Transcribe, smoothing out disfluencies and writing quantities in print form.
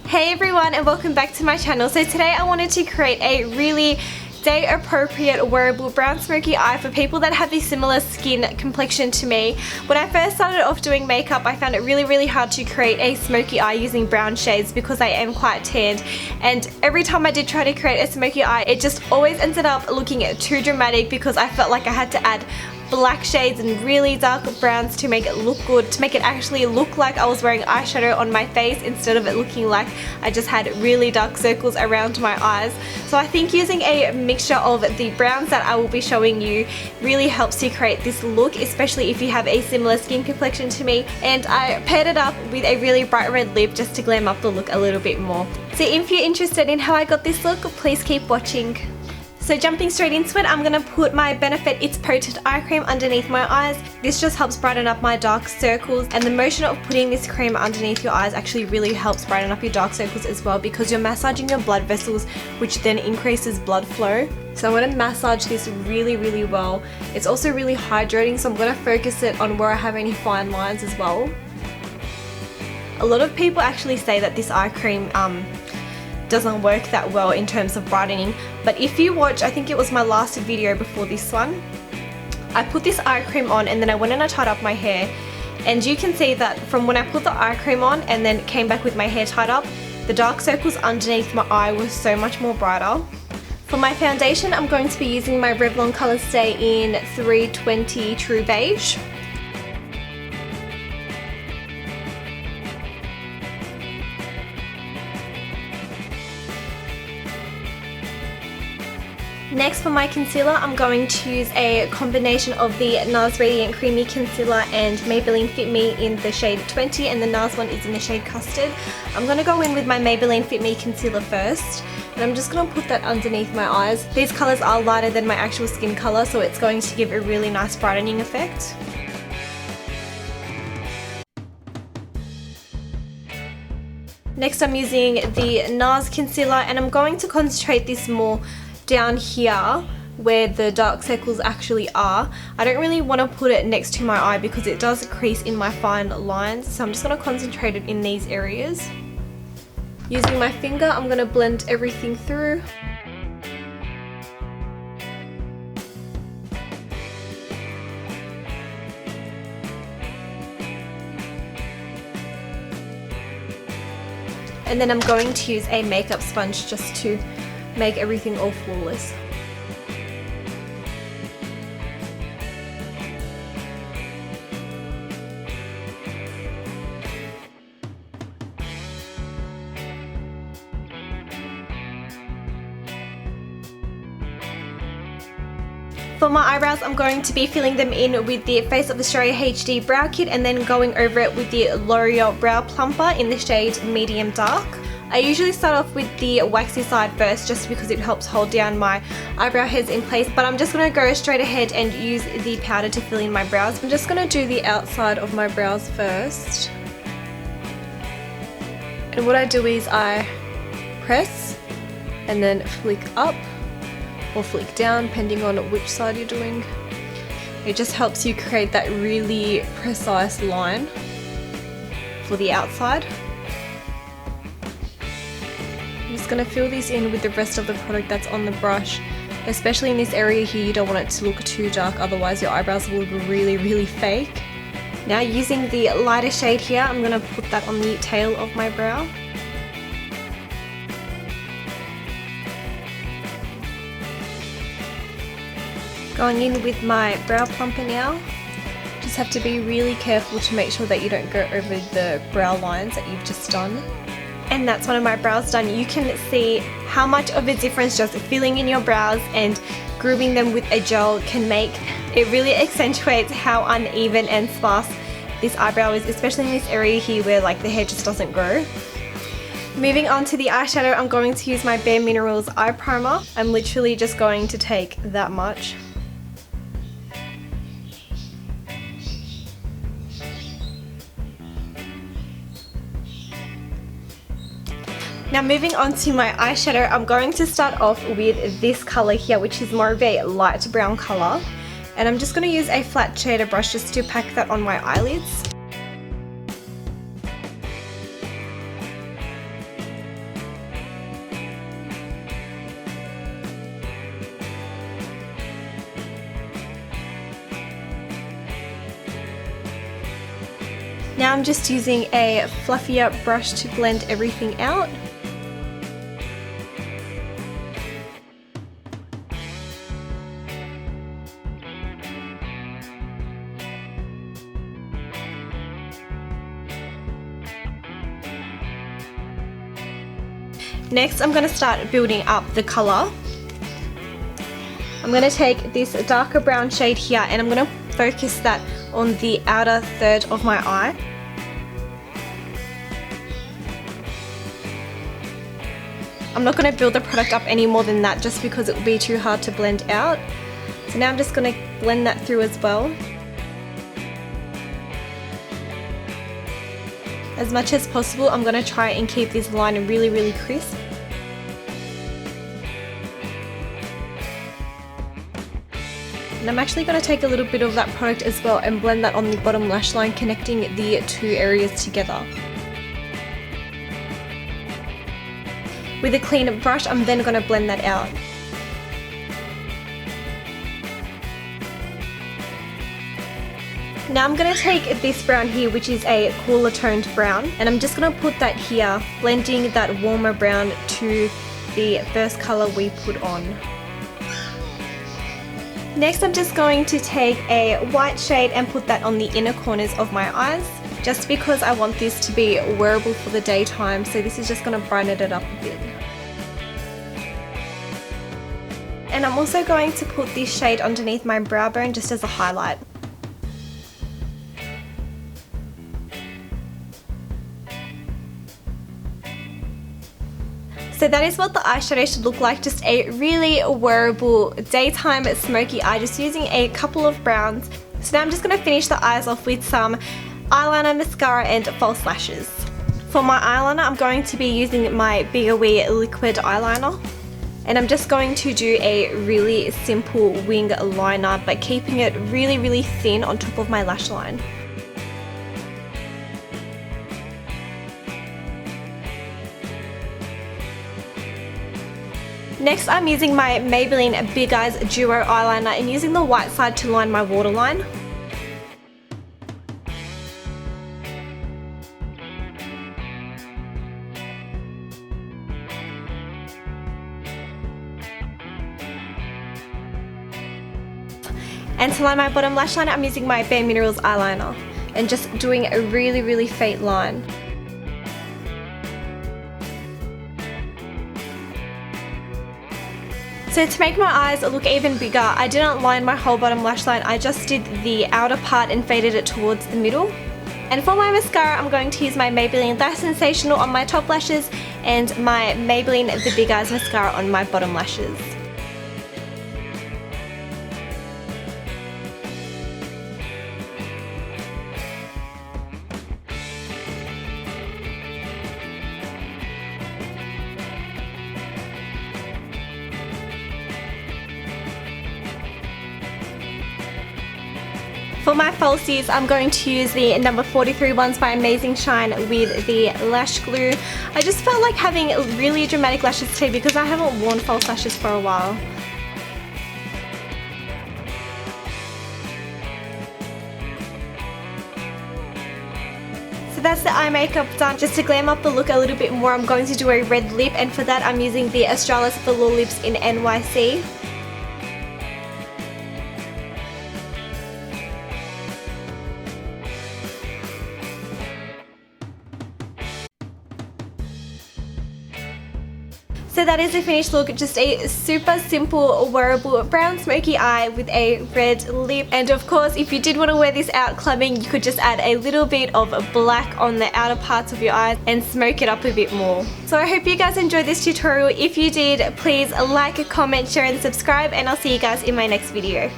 Hey everyone, and welcome back to my channel. So today I wanted to create a really day appropriate wearable brown smoky eye for people that have a similar skin complexion to me. When I first started off doing makeup, I found it really hard to create a smoky eye using brown shades because I am quite tanned, and every time I did try to create a smoky eye, it just always ended up looking too dramatic because I felt like I had to add black shades and really dark browns to make it look good, to make it actually look like I was wearing eyeshadow on my face instead of it looking like I just had really dark circles around my eyes. So I think using a mixture of the browns that I will be showing you really helps to create this look, especially if you have a similar skin complexion to me. And I paired it up with a really bright red lip just to glam up the look a little bit more. So if you're interested in how I got this look, please keep watching. So jumping straight into it, I'm going to put my Benefit It's Potent Eye Cream underneath my eyes. This just helps brighten up my dark circles, and the motion of putting this cream underneath your eyes actually really helps brighten up your dark circles as well, because you're massaging your blood vessels, which then increases blood flow. So I'm going to massage this really well. It's also really hydrating, so I'm going to focus it on where I have any fine lines as well. A lot of people actually say that this eye cream doesn't work that well in terms of brightening, but if you watch, I think it was my last video before this one, I put this eye cream on and then I went and I tied up my hair, and you can see that from when I put the eye cream on and then came back with my hair tied up, the dark circles underneath my eye were so much more brighter. For my foundation, I'm going to be using my Revlon Color Stay in 320 True Beige. Next, for my concealer, I'm going to use a combination of the NARS Radiant Creamy Concealer and Maybelline Fit Me in the shade 20, and the NARS one is in the shade Custard. I'm going to go in with my Maybelline Fit Me Concealer first, and I'm just going to put that underneath my eyes. These colours are lighter than my actual skin colour, so it's going to give a really nice brightening effect. Next, I'm using the NARS Concealer, and I'm going to concentrate this more down here where the dark circles actually are. I don't really want to put it next to my eye because it does crease in my fine lines, so I'm just going to concentrate it in these areas. Using my finger, I'm going to blend everything through. And then I'm going to use a makeup sponge just to make everything all flawless. For my eyebrows, I'm going to be filling them in with the Face of Australia HD Brow Kit and then going over it with the L'Oreal Brow Plumper in the shade Medium Dark. I usually start off with the waxy side first just because it helps hold down my eyebrow hairs in place, but I'm just going to go straight ahead and use the powder to fill in my brows. I'm just going to do the outside of my brows first. And what I do is I press and then flick up or flick down depending on which side you're doing. It just helps you create that really precise line for the outside. I'm just going to fill this in with the rest of the product that's on the brush. Especially in this area here, you don't want it to look too dark, otherwise your eyebrows will look really fake. Now, using the lighter shade here, I'm going to put that on the tail of my brow. Going in with my brow plumper now. Just have to be really careful to make sure that you don't go over the brow lines that you've just done. And that's one of my brows done. You can see how much of a difference just filling in your brows and grooming them with a gel can make. It really accentuates how uneven and sparse this eyebrow is, especially in this area here where like the hair just doesn't grow. Moving on to the eyeshadow, I'm going to use my Bare Minerals eye primer. I'm literally just going to take that much. Now moving on to my eyeshadow, I'm going to start off with this colour here, which is more of a light brown colour. And I'm just going to use a flat shader brush just to pack that on my eyelids. now I'm just using a fluffier brush to blend everything out. Next, I'm going to start building up the colour. I'm going to take this darker brown shade here and I'm going to focus that on the outer third of my eye. I'm not going to build the product up any more than that just because it will be too hard to blend out. So now I'm just going to blend that through as well. As much as possible, I'm going to try and keep this line really crisp. And I'm actually going to take a little bit of that product as well and blend that on the bottom lash line, connecting the two areas together. With a clean brush, I'm then going to blend that out. Now I'm going to take this brown here, which is a cooler toned brown, and I'm just going to put that here, blending that warmer brown to the first colour we put on. Next, I'm just going to take a white shade and put that on the inner corners of my eyes, just because I want this to be wearable for the daytime, so this is just going to brighten it up a bit. And I'm also going to put this shade underneath my brow bone just as a highlight. So that is what the eyeshadow should look like, just a really wearable daytime smoky eye, just using a couple of browns. So now I'm just going to finish the eyes off with some eyeliner, mascara and false lashes. For my eyeliner, I'm going to be using my Bigger We liquid eyeliner. And I'm just going to do a really simple wing liner, but keeping it really thin on top of my lash line. Next, I'm using my Maybelline Big Eyes Duo eyeliner and using the white side to line my waterline. And to line my bottom lash line, I'm using my Bare Minerals eyeliner and just doing a really faint line. So to make my eyes look even bigger, I didn't line my whole bottom lash line, I just did the outer part and faded it towards the middle. And for my mascara, I'm going to use my Maybelline Lash Sensational on my top lashes and my Maybelline The Big Eyes mascara on my bottom lashes. For my falsies, I'm going to use the number 43 ones by Amazing Shine with the lash glue. I just felt like having really dramatic lashes today because I haven't worn false lashes for a while. So that's the eye makeup done. Just to glam up the look a little bit more, I'm going to do a red lip, and for that I'm using the Australis Velour Lips in NYC. So that is the finished look, just a super simple wearable brown smoky eye with a red lip. And of course, if you did want to wear this out clubbing, you could just add a little bit of black on the outer parts of your eyes and smoke it up a bit more. So I hope you guys enjoyed this tutorial. If you did, please like, comment, share and subscribe, and I'll see you guys in my next video.